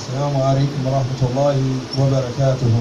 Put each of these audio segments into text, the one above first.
السلام عليكم ورحمة الله وبركاته.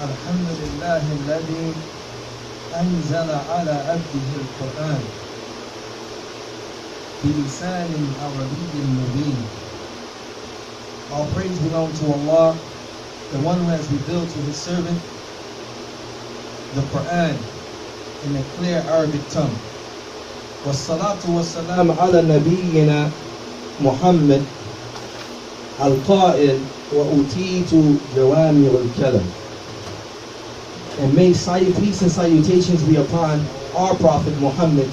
الحمد لله الذي أنزل على عبده القرآن بلسان عربي مبين. All praise belongs to Allah, the one who has revealed to his servant the Qur'an in a clear Arabic tongue. والصلاة والسلام على نبينا محمد القائل وأوتيت جوامع الكلم. And may peace and salutations be upon our Prophet Muhammad,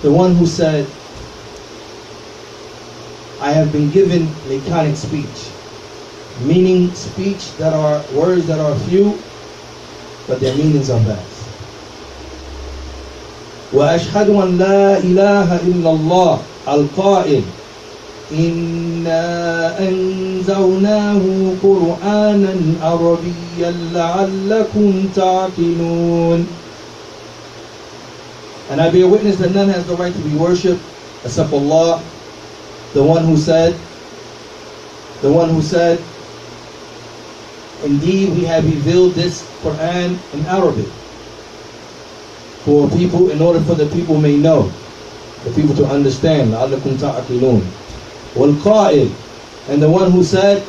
the one who said, I have been given laconic speech, meaning speech that are words that are few, but their meanings are vast. وأشهد أن لا إله إلا الله القائل إنا أنزلناه قرآنا عربيا لعلكم تعقلون. And I bear witness that none has the right to be worshipped except Allah, the one who said, indeed we have revealed this Quran in Arabic for people, in order for the people may know, the people to understand. لعلكم تعقلون. والقائل, and the one who said,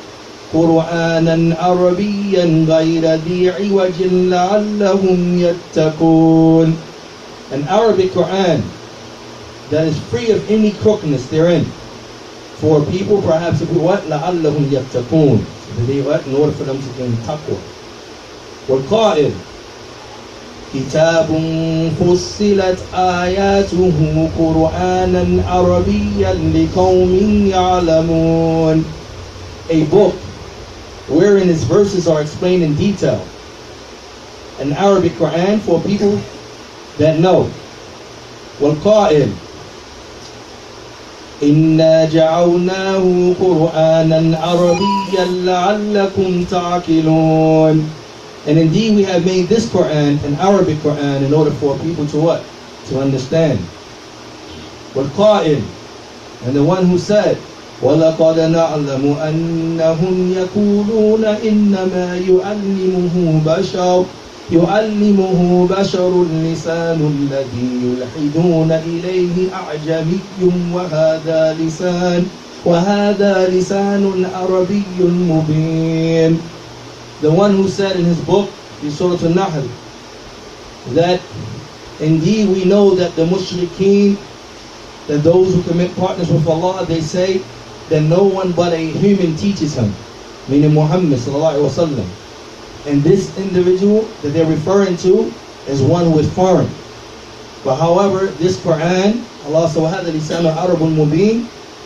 قرآنا عربيا غير ذي عوج لعلهم يتقون. An Arabic Quran that is free of any crookedness therein, for people perhaps to be what? لعلهم يتقون. So they what? In order for them to gain taqwa. والقائل كتاب فصلت آياته قرآنا عربيا لقوم يعلمون. A book wherein its verses are explained in detail. An Arabic Quran for people that know. والقائل إِنَّا جَعَلْنَاهُ قُرْآنًا عَرَبِيًّا لَعَلَّكُمْ تَعْقِلُونَ. And indeed we have made this Qur'an an Arabic Qur'an in order for people to what? To understand. وَالْقَائِلِ, and the one who said, وَلَقَدْ نَعْلَمُ أَنَّهُمْ يَقُولُونَ إِنَّمَا يُعَلِّمُهُ بَشَرٌ لِسَانُ الَّذِي يُلْحِدُونَ إِلَيْهِ أَعْجَمِيٌّ وَهَذَا لِسَانٌ عَرَبِيٌّ مُبِينٌ. The one who said in his book, in Surah Al-Nahl, that indeed we know that the mushrikeen, that those who commit partners with Allah, they say that no one but a human teaches him, meaning Muhammad sallallahu alaihi wasallam. And this individual that they're referring to is one who is foreign. But however, this Qur'an, Allah subhanahu wa ta'ala,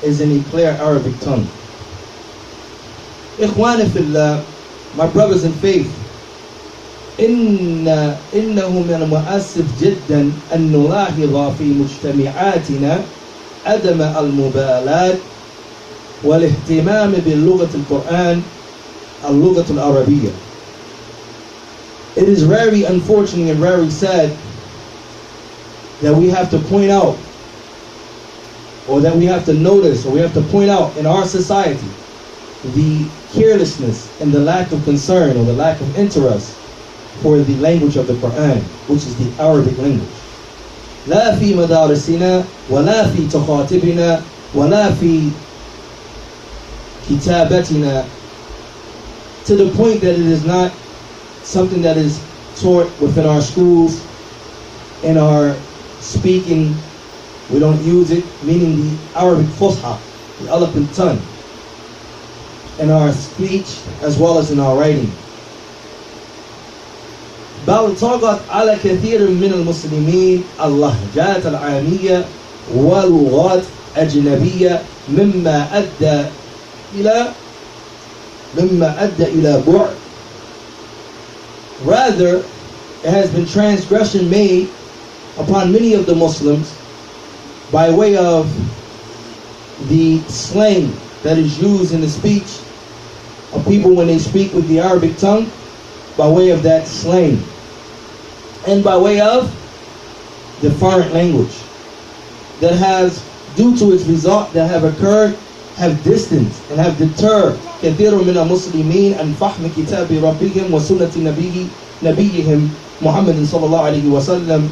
is in a clear Arabic tongue. Ikhwani fillah, my brothers in faith, إنه من المؤسف جدا أن نلاحظ في مجتمعاتنا عدم المبالاة والاهتمام باللغة القرآن اللغة العربية. It is very unfortunate and very sad that we have to point out, or that we have to notice, or we have to point out in our society the carelessness and the lack of concern or the lack of interest for the language of the Qur'an, which is the Arabic language. لا في مدارسنا ولا في تخاطبنا ولا في كتابتنا, to the point that it is not something that is taught within our schools, in our speaking. We don't use it, meaning the Arabic Fusha, the eloquent tongue, in our speech as well as in our writing. بل طغت على كثير من المسلمين اللهجات العامية ولغات أجنبية مما أدى إلى بعد. Rather, it has been transgression made upon many of the Muslims by way of the slang that is used in the speech of people when they speak with the Arabic tongue, by way of that slang, and by way of the foreign language that has, due to its result that have occurred, have distanced and have deterred كثير من المسلمين عن فهم كتاب ربهم وسنة نبيهم محمد صلى الله عليه وسلم,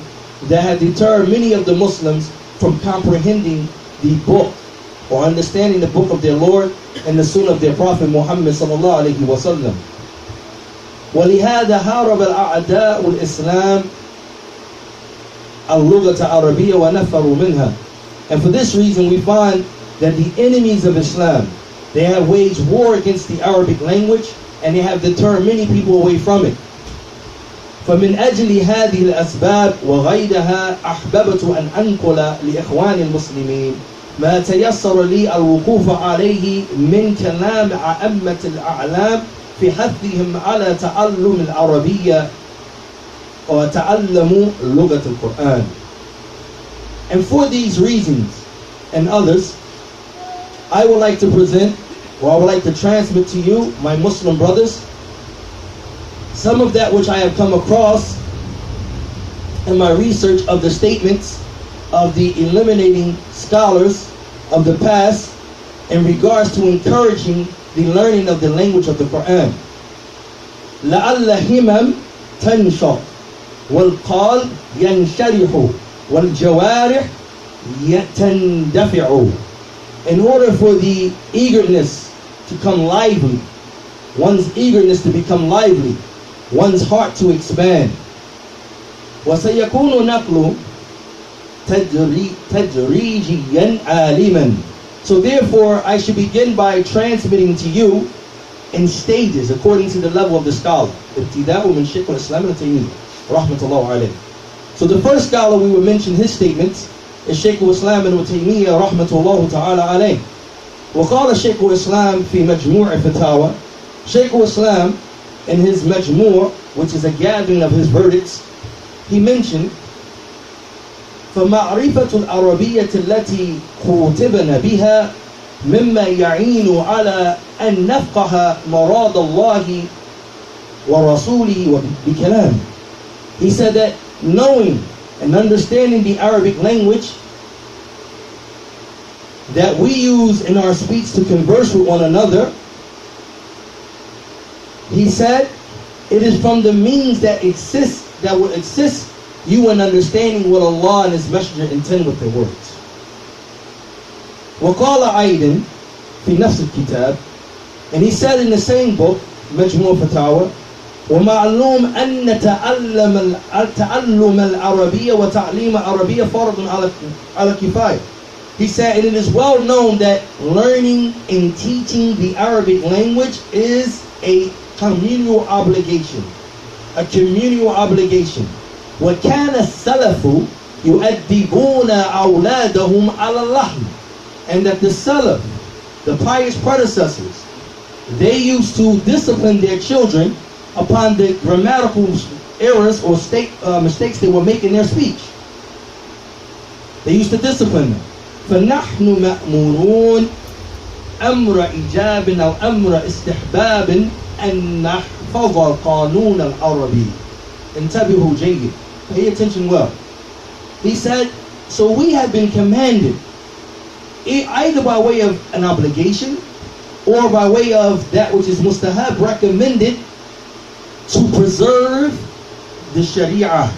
that have deterred many of the Muslims from comprehending the book or understanding the book of their Lord and the Sunnah of their Prophet Muhammad صلى الله عليه وسلم. ولهذا هارب الأعداء الإسلام اللغة العربية ونفروا منها. And for this reason we find that the enemies of Islam, they have waged war against the Arabic language and they have deterred many people away from it. فمن أجل هذه الأسباب وغيرها أحببت أن أنقل لإخواني المسلمين ما تيسر لي الوقوف عليه من كلام أئمة الأعلام في حثهم على تعلم العربية وتعلموا لغة القرآن. And for these reasons and others, I would like to present, or I would like to transmit to you, my Muslim brothers, some of that which I have come across in my research of the statements of the eliminating scholars of the past in regards to encouraging the learning of the language of the Qur'an. لَعَلَّ هِمَمْ تَنْشَطْ وَالْقَالْبِ يَنْشَرِحُ وَالْجَوَارِحِ يَتَنْدَفِعُ. In order for the eagerness to come lively, one's eagerness to become lively, one's heart to expand. وَسَيَكُونُ نَقْلُ تَدْرِيجِيًا عَالِمًا. So therefore, I should begin by transmitting to you in stages according to the level of the scholar. ابتداء من شيخ الإسلام ابن تيمية رحمة الله عليه. So the first scholar we will mention his statements is Shaykh al-Islam ibn Taymiyyah رحمة الله تعالى عليه. وقال شيخ الإسلام في مجموع فتاوى. Shaykh al-Islam in his Majmu', which is a gathering of his verdicts, he mentioned فمعرفة العربية التي خوتبنا بها مما يعين على أن نفقه مراد الله ورسوله بكلام. He said that knowing and understanding the Arabic language that we use in our speech to converse with one another, he said, it is from the means that will assist you in understanding what Allah and His Messenger intend with their words. وقال أيضا في نفس الكتاب, and he said in the same book, مجموع فتاوى, ومعلوم أن تعلم العربية وتعليم العربية فرض على كفاية. He said, and it is well known that learning and teaching the Arabic language is a communal obligation. A communal obligation. وكان السلف يؤدبون أولادهم على اللحن. And that the Salaf, the pious predecessors, they used to discipline their children upon the grammatical errors or mistakes they were making in their speech. They used to discipline them. فَنَحْنُ مَأْمُورُونَ أَمْرَ إِجَابٍ أو أَمْرَ إِسْتِحْبَابٍ أَنْ نَحْفَظَ الْقَانُونَ الْعَرَبِيِّ. انتبهوا جيد. Pay attention well. He said, so we have been commanded, either by way of an obligation or by way of that which is mustahab, recommended, to preserve the Sharia.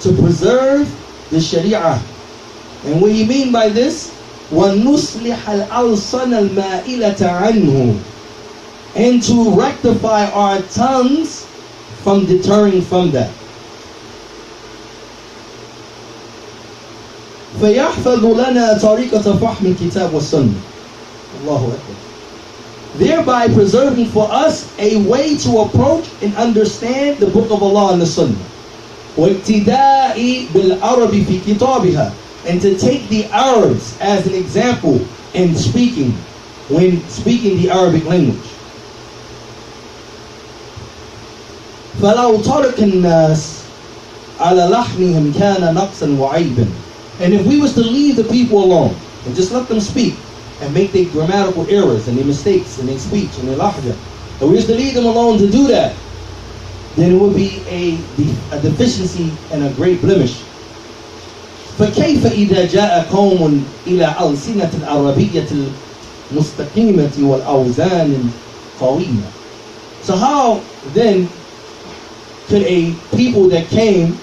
To preserve the Sharia. And what do you mean by this? وَنُصْلِحَ الْأَلْصَنَ الْمَائِلَةَ عَنْهُ. And to rectify our tongues from deterring from that. فَيَحْفَظُ لَنَا طَرِيقَةَ فَحْمِ الْكِتَابِ وَالسُّنَّةِ. Allahu Akbar. Thereby preserving for us a way to approach and understand the Book of Allah and the Sunnah. وَاقْتِدَاءِ بِالْعَرَبِ فِي كِتَابِهَا. And to take the Arabs as an example in speaking, when speaking the Arabic language. فَلَوْ تَرَكَ النَّاسِ عَلَى لَحْنِهِمْ كَانَ نَقْصًا وَعَيْبًا. And if we was to leave the people alone and just let them speak and make their grammatical errors and their mistakes and their speech and their lahja, if we was to leave them alone to do that, then it would be a deficiency and a great blemish. فكيف إذا جاء قوم إلى ألسنة العربية المستقيمة والأوزان القويمة. So how then could a people that came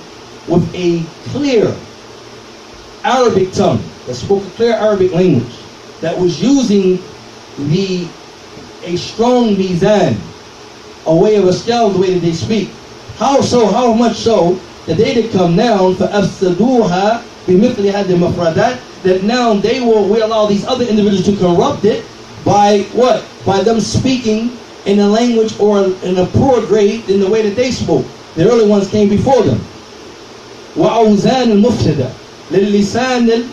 with a clear Arabic tongue, that spoke a clear Arabic language, that was using a strong mizan, a way of a scale, the way that they speak, how much so that they did come down فَأَفْسَدُوهَا بِمِثْلِ هَذِهِ الْمَفْرَدَاتِ, that now we allow these other individuals to corrupt it by what? By them speaking in a language or in a poor grade in the way that they spoke. The early ones came before them. وَأَوْزَانِ الْمُفْسِدَةِ لِلِّسَانِ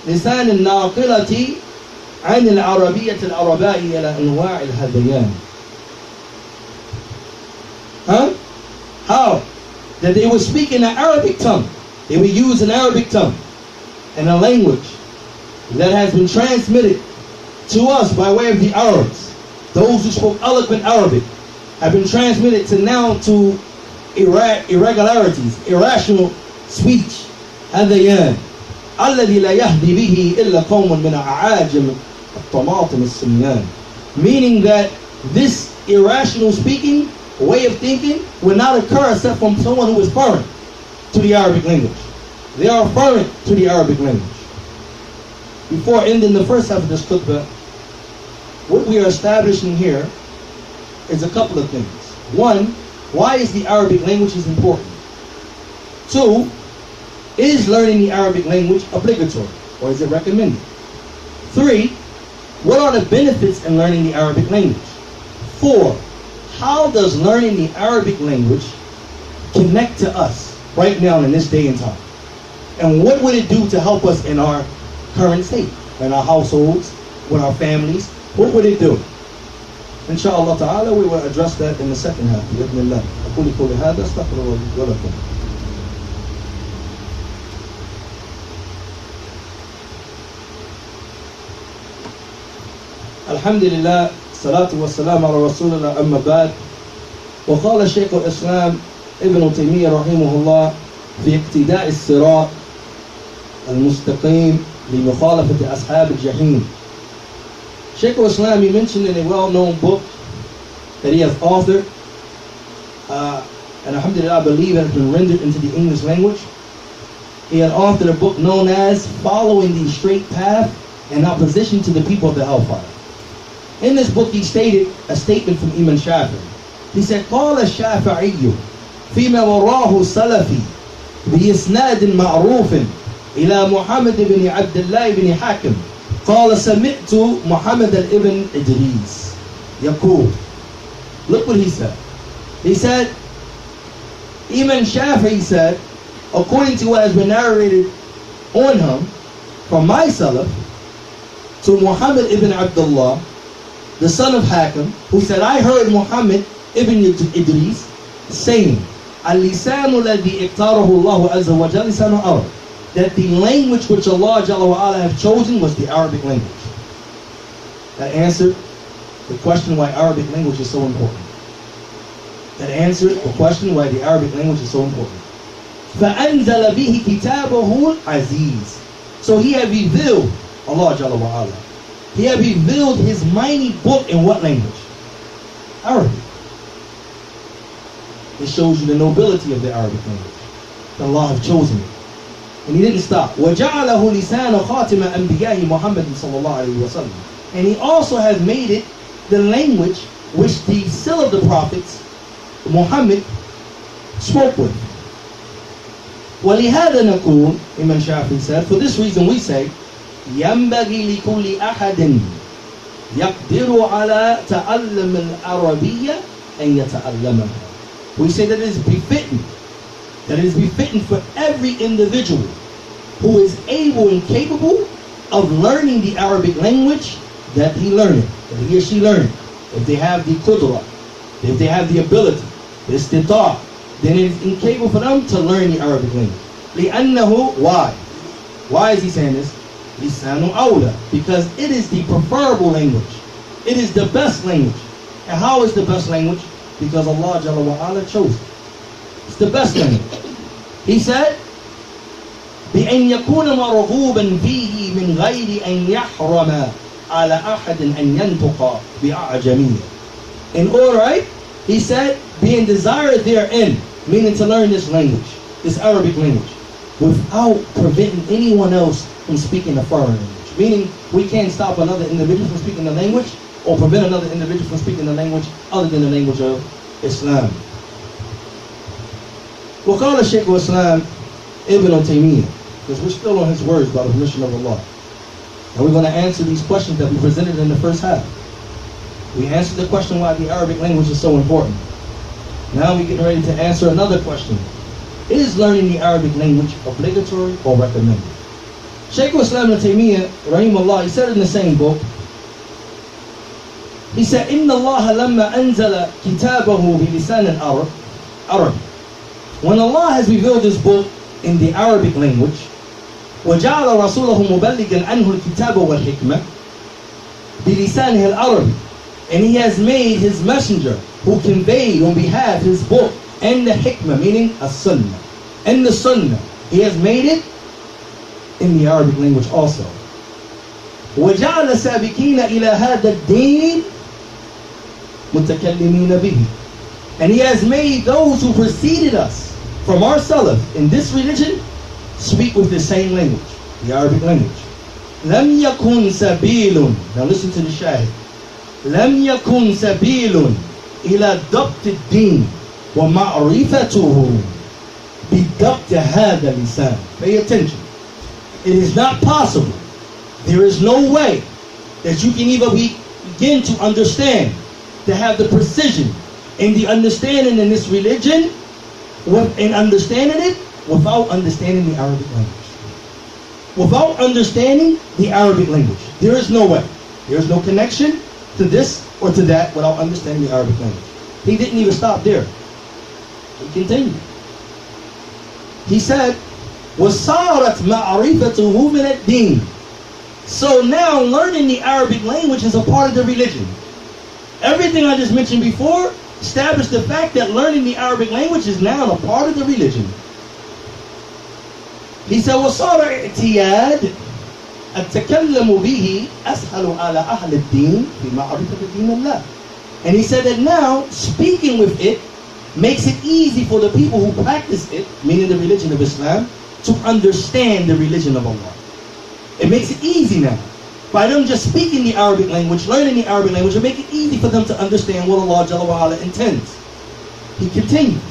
النَّاقِلَةِ عن العربية العرباء إلى أنواع الهذيان. How? That they would speak in an Arabic tongue. They would use an Arabic tongue and a language that has been transmitted to us by way of the Arabs. Those who spoke eloquent Arabic have been transmitted to irregularities, irrational speech. هذيان الذي لا يهدي به إلا قوم من أعاجم الطماطم السميان. Meaning that this irrational speaking, way of thinking, will not occur except from someone who is foreign to the Arabic language. They are foreign to the Arabic language. Before ending the first half of this khutbah, what we are establishing here is a couple of things. One, why is the Arabic language important? Two, is learning the Arabic language obligatory or is it recommended? Three, what are the benefits in learning the Arabic language? Four, how does learning the Arabic language connect to us right now in this day and time? And what would it do to help us in our current state, in our households, with our families? What would it do? Inshallah ta'ala, we will address that in the second half. بإذن الله. أقول قولي هذا استغفر الله لي ولكم. Alhamdulillah, salatu wa salam ala rasulullah amma ba'd. وقال شيخ الإسلام ابن تيمية رحمه الله في اقتداء الصراط المستقيم لمخالفة أصحاب الجحيم. Shaykh al-Islam, he mentioned in a well-known book that he has authored, and alhamdulillah, I believe it has been rendered into the English language. He had authored a book known as Following the Straight Path in Opposition to the People of the Hellfire. In this book, he stated a statement from Imam Shafi'i. He said, قال الشافعي فيما وراه السلفي بإسناد معروف إلى محمد بن عبد الله بن حاكم قال سمعت محمد ابن إدريس يقول. Look what he said. He said, Imam Shafi'i said, according to what has been narrated on him from my salaf, to Muhammad ibn Abdullah, the son of Hakim, who said, I heard Muhammad ibn Idris saying, Al-lisanu ladhi iqtarahu Allahu azza wa jalla lisanu Arab, that the language which Allah Jalla wa Ala have chosen was the Arabic language. That answered the question why Arabic language is so important. That answered the question why the Arabic language is so important. فَأَنزَلَ بِهِ كِتَابَهُ الْعَزِيزِ. So he had revealed, Allah Jalla wa Ala, he had revealed his mighty book in what language? Arabic. It shows you the nobility of the Arabic language. That Allah have chosen it. And he didn't stop. وَجَعَلَهُ لِسَانَ خَاتِمَ أَنْبِيَاءِ مُحَمَّدٍ صَلَّى اللَّهُ عَلَيْهِ وَسَلَّمَ. And he also has made it the language which the seal of the prophets, Muhammad, spoke with. وَلِهَذَا نَقُولُ, Imam Shafi'i said, for this reason we say, يَنْبَغِي لِكُلِّ أَحَدٍ يَقْدِرُ عَلَى تَعَلَّمِ الْعَرَبِيَّةِ أَنْ يَتَعَلَّمَهَا. We say that it is befitting for every individual who is able and capable of learning the Arabic language that he learn it, that he or she learn it. If they have the qudra, if they have the ability, the istita', then it is incapable for them to learn the Arabic language. لأنه, why? Why is he saying this? لسان أولى, because it is the preferable language. It is the best language. And how is the best language? Because Allah Jalla wa Ala chose it. It's the best language. He said, بأن يكون مرغوبا فيه من غير أن يحرم على أحد أن ينطق بأعجمية. In order, right? He said, being desired therein, meaning to learn this language, this Arabic language, without preventing anyone else from speaking a foreign language. Meaning, we can't stop another individual from speaking the language, or prevent another individual from speaking the language other than the language of Islam. وقال الشيخ الإسلام ابن تيمية, because we're still on his words by the permission of Allah. And we're going to answer these questions that we presented in the first half. We answered the question why the Arabic language is so important. Now we're getting ready to answer another question. Is learning the Arabic language obligatory or recommended? Shaykh al-Islam ibn Taymiyyah, rahimahullah, he said in the same book, he said, إِنَّ اللَّهَ لَمَّا أَنزَلَ كِتَابَهُ بِلِسَانِ الْعَرَبِ. When Allah has revealed this book in the Arabic language, وَجَعَلَ رَسُولَهُ مُبَلِّغًا عَنْهُ الْكِتَابَ وَالْحِكْمَةِ بِلِسَانِهِ الْعَرَبِ. And he has made his messenger who conveyed on behalf his book and the hikmah, meaning as-sunnah, and the sunnah, he has made it in the Arabic language also. وَجَعَلَ سَابِقِينَ إِلَى هَذَا الدِّينِ مُتَكَلِّمِينَ بِهِ. And he has made those who preceded us from our salaf in this religion speak with the same language, the Arabic language. لَمْ يَكُنْ سَبِيلٌ. Now listen to the shahid. لَمْ يَكُنْ سَبِيلٌ إِلَى ضَبْطِ الدِّينِ وَمَعْرِفَتُهُ بِضَبْطِ هَذَا اللِّسَانِ. Pay attention. It is not possible. There is no way that you can even begin to understand, to have the precision in the understanding in this religion, in understanding it, without understanding the Arabic language. Without understanding the Arabic language. There is no way. There is no connection to this or to that without understanding the Arabic language. He didn't even stop there. He continued. He said, وَصَارَتْ مَعْرِفَتُهُ مِنَ الدِّينِ. So now learning the Arabic language is a part of the religion. Everything I just mentioned before established the fact that learning the Arabic language is now a part of the religion. He said, وَصَارَ اعْتِيَادٍ التَّكَلَّمُ بِهِ أَسْهَلُ عَلَى أَهْلِ الدِّينِ فِي مَعْرِفَةِ دِينِ اللَّهِ. And he said that now speaking with it makes it easy for the people who practice it, meaning the religion of Islam, to understand the religion of Allah. It makes it easy now. By them just speaking the Arabic language, learning the Arabic language, it makes it easy for them to understand what Allah Jalla wa Ala intends. He continues.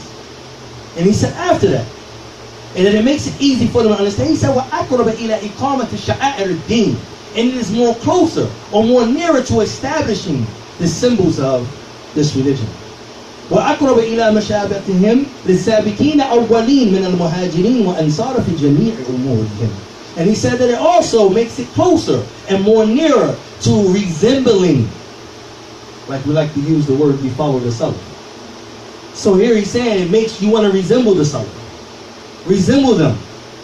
And he said after that, and then it makes it easy for them to understand. He said, وَأَقْرَبَ إِلَىٰ إِقَامَةِ الشَّعَائِرِ الدِّينِ. And it is more closer or more nearer to establishing the symbols of this religion. وأقرب إلى مشابهتهم للسابقين أولين من المهاجرين وأنصار في جميع أمورهم. And he said that it also makes it closer and more nearer to resembling, like we like to use the word, we follow the Salaf. So here he's saying it makes you want to resemble the Salaf. Resemble them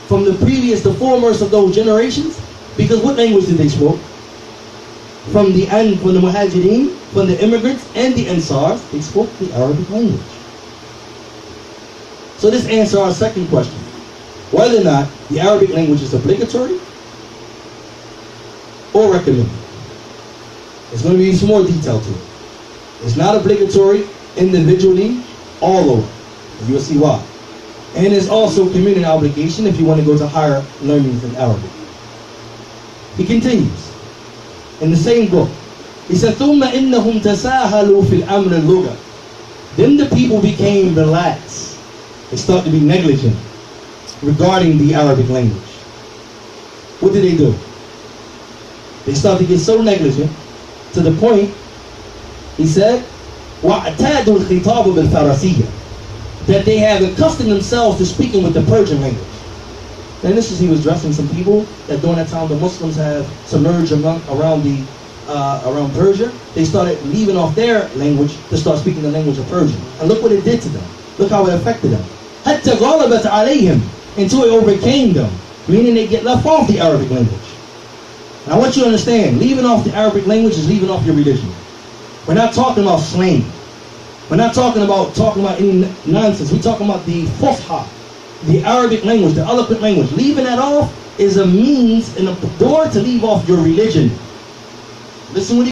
from the previous, the foremost of those generations, because what language did they speak? From the Muhajirin, from the immigrants and the Ansars, they spoke the Arabic language. So this answers our second question. Whether or not the Arabic language is obligatory or recommended. There's going to be some more detail to it. It's not obligatory individually all over. You'll see why. And it's also community obligation if you want to go to higher learnings in Arabic. He continues in the same book. He said, ثُمَّ إِنَّهُمْ تَسَاهَلُوا فِي الْأَمْرِ اللُّغَةِ. Then the people became relaxed. They started to be negligent regarding the Arabic language. What did they do? They started to get so negligent to the point, he said, وَاعْتَادُوا الْخِطَابُ بِالْفَرَسِيَّةِ, that they have accustomed themselves to speaking with the Persian language. And this is, he was addressing some people that during that time the Muslims have submerged around Persia. They started leaving off their language to start speaking the language of Persian. And look what it did to them. Look how it affected them. حَتَّى غَلَبَتْ عَلَيْهِمْ, until it overcame them, meaning they get left off the Arabic language. And I want you to understand, leaving off the Arabic language is leaving off your religion. We're not talking about slang. We're not talking about any nonsense. We're talking about the Fusha, the Arabic language, the eloquent language. Leaving that off is a means and a door to leave off your religion. Listen what he